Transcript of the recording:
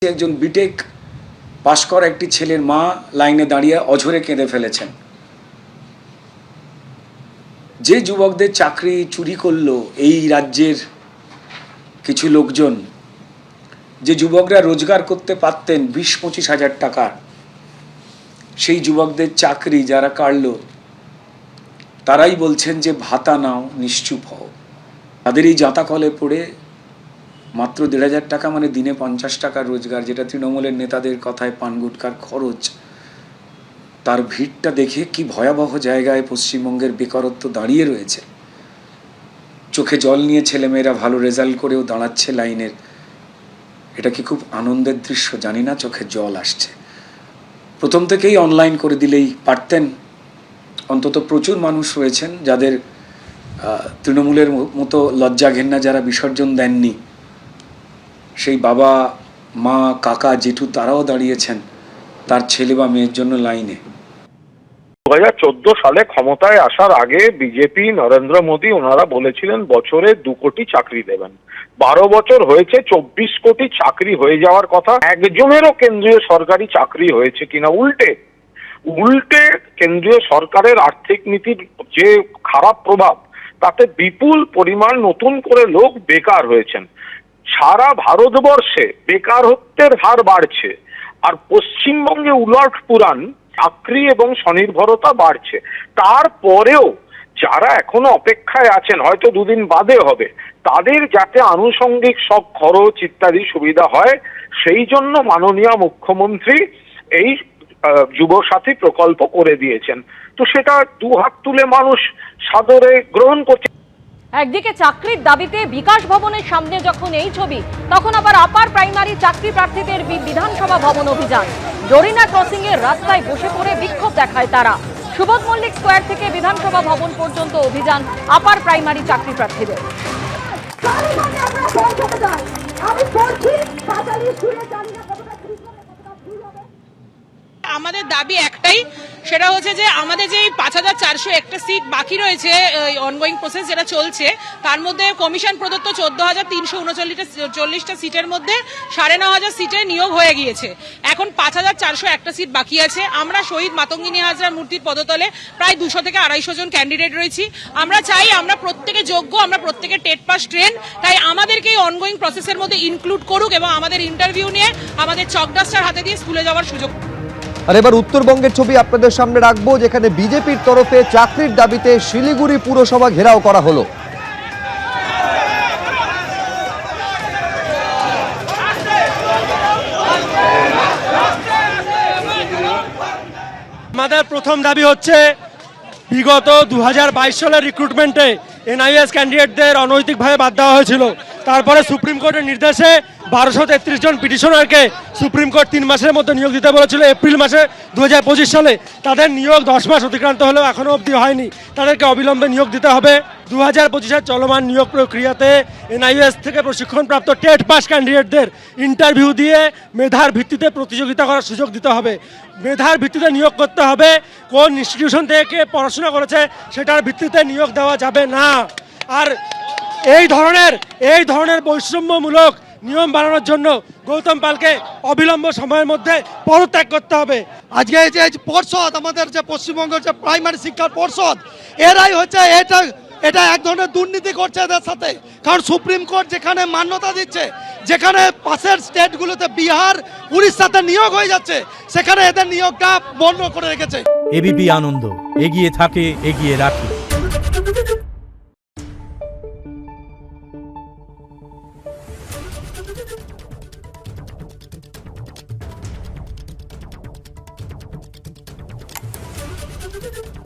একজন বিটেক পাশ করা একটি ছেলের মা লাইনে দাঁড়িয়ে অঝরে কেঁদে ফেলেছেন। যে যুবকদের চাকরি চুরি করলো এই রাজ্যের কিছু লোকজন, যে যুবকরা রোজগার করতে পারতেন 20-25 হাজার টাকা, সেই যুবকদের চাকরি যারা কাড়লো তারাই বলছেন যে ভাতা নাও, নিশ্চুপ হও। তাদের এই জাতাকলে পড়ে মাত্র 1,500 টাকা, মানে দিনে 50 টাকার রোজগার, যেটা তৃণমূলের নেতাদের কথায় পান গুটকার খরচ, তার ভিড়টা দেখে কি ভয়াবহ জায়গায় পশ্চিমবঙ্গের বেকারত্ব দাঁড়িয়ে রয়েছে। চোখে জল নিয়ে ছেলেমেয়েরা ভালো রেজাল্ট করেও দাঁড়াচ্ছে লাইনের। এটা কি খুব আনন্দের দৃশ্য? জানি না, চোখে জল আসছে। প্রথম থেকেই অনলাইন করে দিলেই পারতেন। অন্তত প্রচুর মানুষ রয়েছেন যাদের তৃণমূলের মতো লজ্জা ঘেন্না যারা বিসর্জন দেননি, সেই বাবা মা কাকা জেঠু তারাও দাঁড়িয়েছেন তার ছেলে বা মেয়ের জন্য লাইনে। 2014 সালে ক্ষমতায় আসার আগে বিজেপি, নরেন্দ্র মোদী ওনারা বলেছিলেন বছরে 2 কোটি চাকরি দেবেন। 12 বছর হয়েছে, 24 কোটি চাকরি হয়ে যাওয়ার কথা। একজনেরও কেন্দ্রীয় সরকারি চাকরি হয়েছে কিনা? উল্টে কেন্দ্রীয় সরকারের আর্থিক নীতির যে খারাপ প্রভাব, তাতে বিপুল পরিমাণ নতুন করে লোক বেকার হয়েছেন। সারা ভারতবর্ষে বেকারত্বের হার বাড়ছে, আর পশ্চিমবঙ্গে উলট পুরাণ চাকরি এবং স্বনির্ভরতা বাড়ছে। তারপরেও যারা এখনো অপেক্ষায় আছেন, হয়তো 2 দিন বাদে হবে, তাদের যাতে আনুষঙ্গিক সব খরচ ইত্যাদি সুবিধা হয়, সেই জন্য মাননীয় মুখ্যমন্ত্রী এই যুবসাথী প্রকল্প করে দিয়েছেন। তো সেটা 2 হাত তুলে মানুষ সাদরে গ্রহণ করছে। একদিকে চাকরির দাবিতে বিকাশ ভবনের সামনে যখন এই ছবি, তখন আবার আপার প্রাইমারি চাকরি প্রার্থীদের বিধানসভা ভবন অভিযান। জরিনা ক্রসিং এর রাস্তায় বসে পড়ে বিক্ষোভ দেখায় তারা। সুবোধ মল্লিক স্কোয়ার থেকে বিধানসভা ভবন পর্যন্ত অভিযান আপার প্রাইমারি চাকরি প্রার্থীদের। আমাদের দাবি একটাই, সেটা হচ্ছে যে আমাদের যে 5,401টা সিট বাকি রয়েছে অনগোয়িং প্রসেস যেটা চলছে, তার মধ্যে কমিশন প্রদত্ত 14,339টা সিটের মধ্যে 9,500 সিটে নিয়োগ হয়ে গিয়েছে। এখন 5,401টা সিট বাকি আছে। আমরা শহীদ মাতঙ্গিনী হাজরার মূর্তির পদতলে প্রায় 200 থেকে 250 জন ক্যান্ডিডেট রয়েছি। আমরা চাই আমরা প্রত্যেকে যোগ্য, আমরা প্রত্যেকে টেট পাস ট্রেন, তাই আমাদেরকে এই অনগোয়িং প্রসেসের মধ্যে ইনক্লুড করুক এবং আমাদের ইন্টারভিউ নিয়ে আমাদের চকডাস্টার হাতে দিয়ে স্কুলে যাওয়ার সুযোগ। আর এবার উত্তরবঙ্গের ছবি আপনাদের সামনে রাখবো, যেখানে বিজেপির তরফে চাকরির দাবিতে শিলিগুড়ি পুরসভা ঘেরাও করা হলো। আমাদের প্রথম দাবি হচ্ছে, বিগত 2022 সালের রিক্রুটমেন্টে এনআইএস ক্যান্ডিডেটদের অনৈতিকভাবে বাদ দেওয়া হয়েছিল। তারপরে সুপ্রিম কোর্টের নির্দেশে 1233 জন পিটিশনারকে সুপ্রিম কোর্ট 3 মাসের মধ্যে নিয়োগ দিতে বলেছিল এপ্রিল মাসে 2025 সালে। তাদের নিয়োগ 10 মাস অতিক্রান্ত হলেও এখনও অবধি হয়নি। তাদেরকে অবিলম্বে নিয়োগ দিতে হবে। 2025-এর চলমান নিয়োগ প্রক্রিয়াতে এনআইএস থেকে প্রশিক্ষণপ্রাপ্ত টেট পাস ক্যান্ডিডেটদের ইন্টারভিউ দিয়ে মেধার ভিত্তিতে প্রতিযোগিতা করার সুযোগ দিতে হবে। মেধার ভিত্তিতে নিয়োগ করতে হবে। কোন ইনস্টিটিউশন থেকে পড়াশোনা করেছে সেটার ভিত্তিতে নিয়োগ দেওয়া যাবে না। আর এই ধরনের বৈষম্যমূলক নিয়ম বানানোর জন্য গৌতম পালকে অবিলম্ব সময়ের মধ্যে পদত্যাগ করতে হবে। আজকে এই যে পর্ষদ, আমাদের যে পশ্চিমবঙ্গের যে প্রাইমারি শিক্ষার পর্ষদ, এরাই হচ্ছে এটা এক ধরনের দুর্নীতি করছে এদের সাথে। কারণ সুপ্রিম কোর্ট যেখানে মান্যতা দিচ্ছে, যেখানে পাশের স্টেটগুলোতে বিহার, উড়িষ্যাতে নিয়োগ হয়ে যাচ্ছে, সেখানে এদের নিয়োগটা বন্ধ করে রেখেছে। এবিপি আনন্দ, এগিয়ে থাকে, এগিয়ে রাখে। Thank you.